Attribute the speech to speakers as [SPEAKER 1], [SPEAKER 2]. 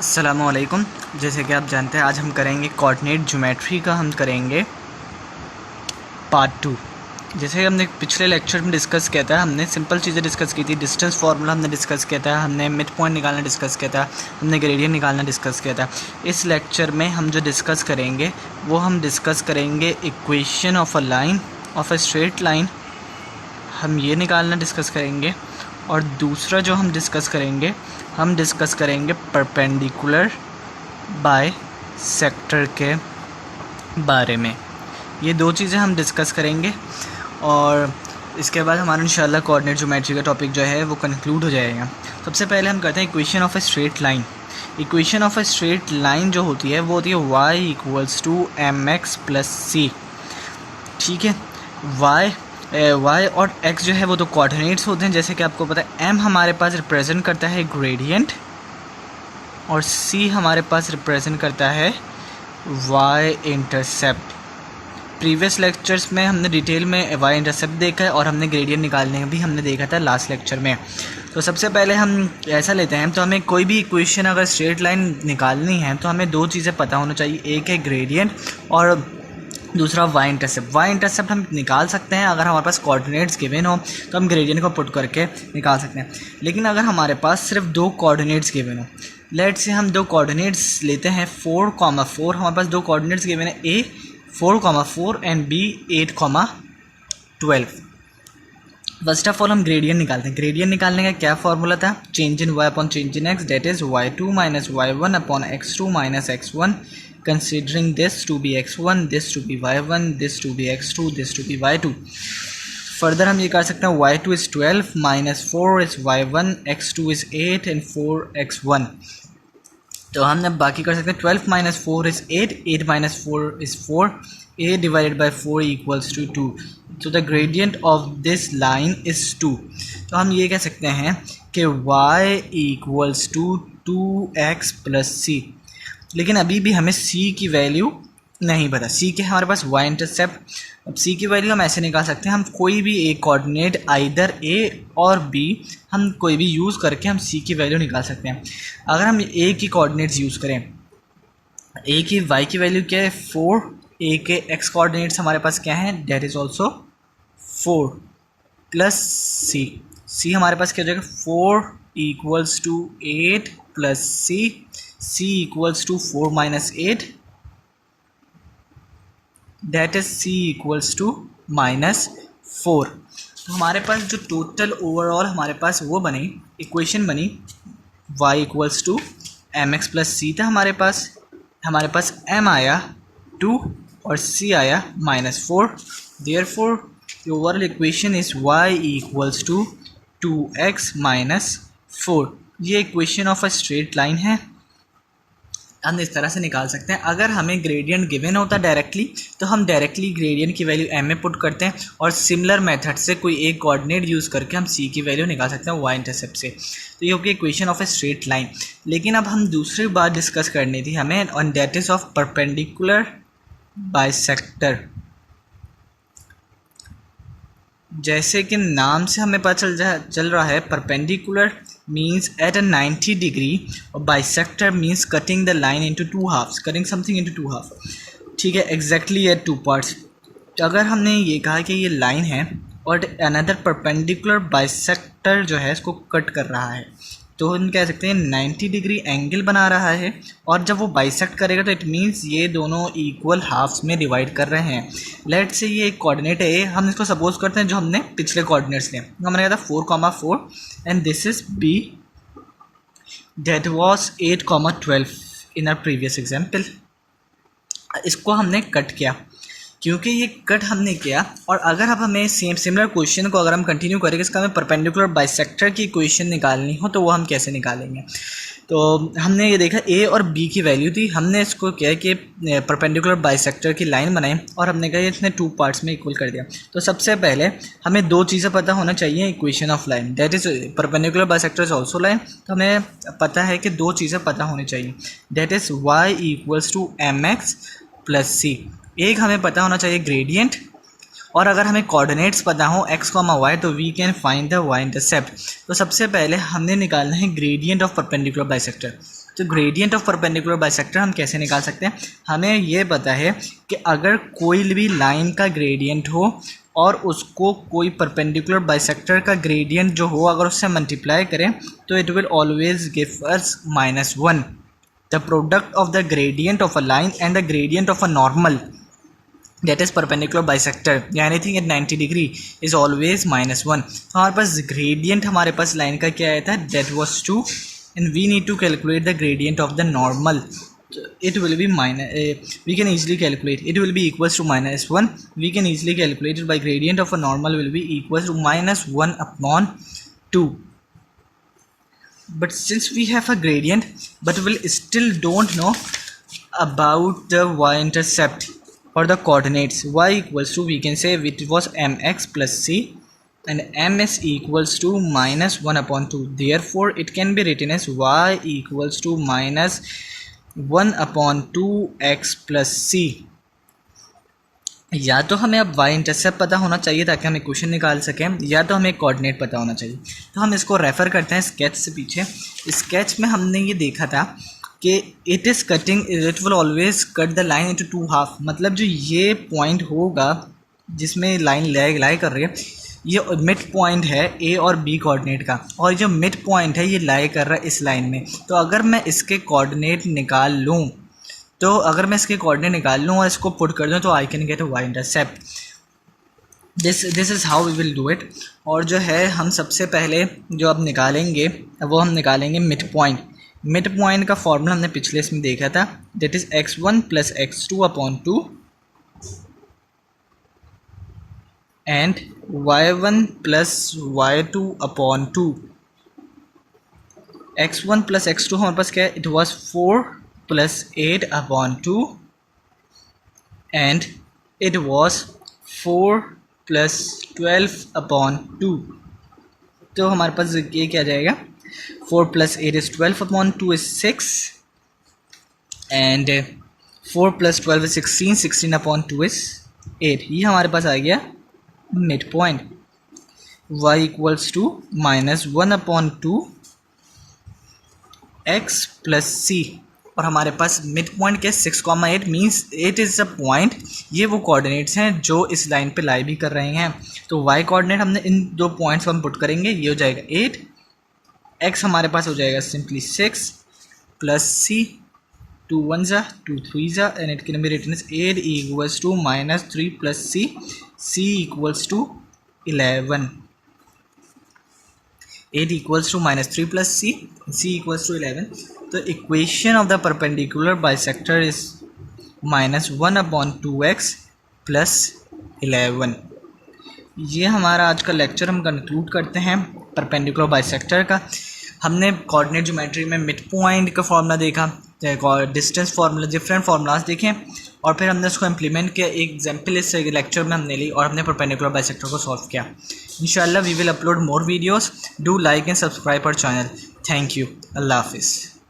[SPEAKER 1] अस्सलामुअलैकुम। जैसे कि आप जानते हैं आज हम करेंगे कोऑर्डिनेट ज्योमेट्री का हम करेंगे पार्ट 2। जैसे कि हमने पिछले लेक्चर में डिस्कस किया था, हमने सिंपल चीज़ें डिस्कस की थी। डिस्टेंस फार्मूला हमने डिस्कस किया था, हमने मिड पॉइंट निकालना डिस्कस किया था, हमने ग्रेडियंट निकालना डिस्कस किया था। इस लेक्चर में हम जो डिस्कस करेंगे वो हम डिस्कस करेंगे equation of a line of a straight line, हम ये निकालना डिस्कस करेंगे। और दूसरा जो हम डिस्कस करेंगे परपेंडिकुलर बाय सेक्टर के बारे में। ये दो चीज़ें हम डिस्कस करेंगे और इसके बाद हमारा इंशाल्लाह कोऑर्डिनेट ज्योमेट्री का टॉपिक जो है वो कंक्लूड हो जाएगा। सबसे पहले हम करते हैं equation of a straight line. Equation of a straight line जो होती है वो होती है y = mx + c। ठीक है, y और x जो है वो तो कोऑर्डिनेट्स होते हैं। जैसे कि आपको पता है m हमारे पास रिप्रेजेंट करता है ग्रेडियंट और c हमारे पास रिप्रेजेंट करता है y इंटरसेप्ट। प्रीवियस लेक्चर्स में हमने डिटेल में y इंटरसेप्ट देखा है और हमने ग्रेडियंट निकालने भी हमने देखा था लास्ट लेक्चर में। तो सबसे पहले हम ऐसा लेते हैं, तो हमें कोई भी इक्वेशन अगर स्ट्रेट लाइन निकालनी है तो हमें दो चीज़ें पता होना चाहिए, एक है ग्रेडियंट और दूसरा y इंटरसेप्ट। y इंटरसेप्ट हम निकाल सकते हैं अगर हमारे पास कोऑर्डिनेट्स गिवन हो तो हम ग्रेडियंट को पुट करके निकाल सकते हैं। लेकिन अगर हमारे पास सिर्फ दो कोऑर्डिनेट्स गिवन हो, लेट से हम दो कोऑर्डिनेट्स लेते हैं 4,4, हमारे पास दो कोऑर्डिनेट्स गिवन है a 4,4 and b 8,12। First of all हम ग्रेडियंट निकालते हैं। ग्रेडियंट निकालने का क्या फॉर्मूला था? Change in y upon change in x, that is y2 - y1 upon x2 - x1, considering this to be x1, this to be y1, this to be x2, this to be y2। Further हम ये कर सकते हैं y2 is 12 - 4 is y1, x2 is 8 and 4x1। तो हम अब बाकी कर सकते हैं 12 - 4 is 8, 8 - 4 is 4, 8 divided by 4 equals to 2। So the gradient of this line is 2। तो हम ये कह सकते हैं कि y equals to 2x + c। लेकिन अभी भी हमें c की वैल्यू नहीं पता। c के हमारे पास y इंटरसेप्ट, अब c की वैल्यू हम ऐसे निकाल सकते हैं, हम कोई भी एक कोऑर्डिनेट आइदर a और b हम कोई भी यूज़ करके हम c की वैल्यू निकाल सकते हैं। अगर हम a की कोऑर्डिनेट्स यूज़ करें, a की y की वैल्यू क्या है 4, a के x कोऑर्डिनेट्स हमारे पास क्या है, that is also 4 plus c हमारे पास क्या हो जाएगा 4 = 8 plus c equals to 4 - 8, that is c equals to -4। तो हमारे पास जो टोटल ओवरऑल हमारे पास वो बनी इक्वेशन बनी y = mx + c था। हमारे पास m आया 2 और c आया -4। Therefore the overall equation is y equals to 2x - 4। ये equation of a straight line है, हम इस तरह से निकाल सकते हैं। अगर हमें ग्रेडियंट गिवन होता डायरेक्टली तो हम डायरेक्टली ग्रेडियंट की वैल्यू m में पुट करते हैं और सिमिलर मेथड से कोई एक कोऑर्डिनेट यूज़ करके हम c की वैल्यू निकाल सकते हैं y इंटरसेप्ट से। तो ये होगी equation of a straight line. लेकिन अब हम दूसरी बात डिस्कस करनी थी हमें, on that is of perpendicular bisector. जैसे कि नाम से हमें पता चल रहा है, perpendicular means at a 90 degree और bisector means cutting the line into two halves, cutting something into two half. ठीक है, एग्जैक्टली एट टू पार्ट्स। तो अगर हमने ये कहा कि ये लाइन है और अनदर परपेंडिकुलर बाइसेक्टर जो है इसको कट कर रहा है, तो हम कह सकते हैं 90 डिग्री एंगल बना रहा है और जब वो बाइसेक्ट करेगा तो इट मीन्स ये दोनों इक्वल हाफ्स में डिवाइड कर रहे हैं। लेट से ये एक कोऑर्डिनेट है, हम इसको सपोज करते हैं जो हमने पिछले कोऑर्डिनेट्स लिए, हमने कहा था 4,4 and this is b, that was 8,12 in our previous example. इसको हमने कट किया, क्योंकि ये कट हमने किया और अगर अब हमें सिमिलर क्वेश्चन को अगर हम कंटिन्यू करेंगे, इसका हमें परपेंडिकुलर बाइसेक्टर की इक्वेशन निकालनी हो तो वो हम कैसे निकालेंगे। तो हमने ये देखा a और b की वैल्यू थी, हमने इसको किया कि परपेंडिकुलर बाइसेक्टर की लाइन बनाई और हमने कहा इसने टू पार्ट्स में इक्वल कर दिया। तो सबसे पहले हमें दो चीज़ें पता होना चाहिए equation of line, that is perpendicular bisector is also line. तो हमें पता है कि दो चीज़ें पता होनी चाहिए, that is y = mx + c। एक हमें पता होना चाहिए ग्रेडियंट, और अगर हमें कोऑर्डिनेट्स पता हो x, y तो we can find the y intercept. तो सबसे पहले हमने निकालना है ग्रेडियंट ऑफ परपेंडिकुलर बाइसेक्टर। तो ग्रेडियंट ऑफ परपेंडिकुलर बाइसेक्टर हम कैसे निकाल सकते हैं? हमें ये पता है कि अगर कोई भी लाइन का ग्रेडियंट हो और उसको कोई परपेंडिकुलर बाइसेक्टर का ग्रेडियंट जो हो अगर उससे मल्टीप्लाई करें तो it will always give us -1. The product of the gradient of a line and the gradient of a normal that is perpendicular bisector या anything at 90 degree is always -1. तो हमारे पास gradient हमारे पास लाइन का क्या आया था? that was 2 and we need to calculate the gradient of the normal. It will be we can easily calculate it will be equals to -1. We can easily calculate it by gradient of a normal will be equals to -1 upon 2. But since we have a gradient but we still don't know about the y-intercept for the coordinates, y equals to, we can say it was mx plus c and m is equals to -1 upon 2. Therefore it can be written as y equals to -1 upon 2x plus c. या तो हमें अब y intercept पता होना चाहिए ताकि हम equation निकाल सकें, या तो हमें कोऑर्डिनेट पता होना चाहिए. तो हम इसको रेफ़र करते हैं स्केच से पीछे. स्केच में हमने ये देखा था कि it will always cut the line into 2 half. मतलब जो ये पॉइंट होगा जिसमें लाइन लाई कर रही है, ये मिड पॉइंट है ए और बी कोऑर्डिनेट का, और जो मिड पॉइंट है ये लाई कर रहा है इस लाइन में. तो अगर मैं इसके कोऑर्डिनेट निकाल लूँ और इसको पुट कर दूँ तो I can get a Y intercept. This is how we will do it. और जो है हम सबसे पहले जो अब निकालेंगे वो हम निकालेंगे मिड पॉइंट. मिड पॉइंट का फॉर्मूला हमने पिछले इसमें देखा था, that is x1 plus x2 upon 2 and y1 plus y2 upon 2. x1 plus x2 हमारे पास क्या है? It was 4 plus 8 upon 2 and it was 4 plus 12 upon 2. तो हमारे पास ये क्या जाएगा? 4 plus 8 is 12 upon 2 is 6 and 4 plus 12 is 16. 16 upon 2 is 8. ये हमारे पास आ गया mid point. y equals to -1 upon 2 x plus c. और हमारे पास मिड पॉइंट क्या है? 6,8 मीन्स 8 इज़ अ पॉइंट. ये वो कोऑर्डिनेट्स हैं जो इस लाइन पे लाई भी कर रहे हैं. तो y कोऑर्डिनेट हमने इन दो पॉइंट्स को हम पुट करेंगे, ये हो जाएगा 8. x हमारे पास हो जाएगा सिंपली 6 प्लस c, 2 1 ज़ा 2 3 ज़ा and it can be written as 8 equals to -3 plus c equals to 11. 8 equals to -3 plus c equals to 11. तो equation of the perpendicular bisector is -1 upon 2x plus 11. ये हमारा आज का लेक्चर हम conclude करते हैं परपेंडिकुलर बाइसेक्टर का. हमने कोऑर्डिनेट ज्योमेट्री में मिड पॉइंट का फॉर्मूला देखा, डिस्टेंस फार्मूला, डिफरेंट फार्मूलाज देखे और फिर हमने उसको इम्प्लीमेंट किया. एक एग्जाम्पल इस लेक्चर में हमने ली और हमने परपेंडिकुलर बाइसेक्टर को सॉल्व किया. इंशाल्लाह we will upload more videos. Do like and subscribe our channel. Thank you. अल्लाह हाफिज़.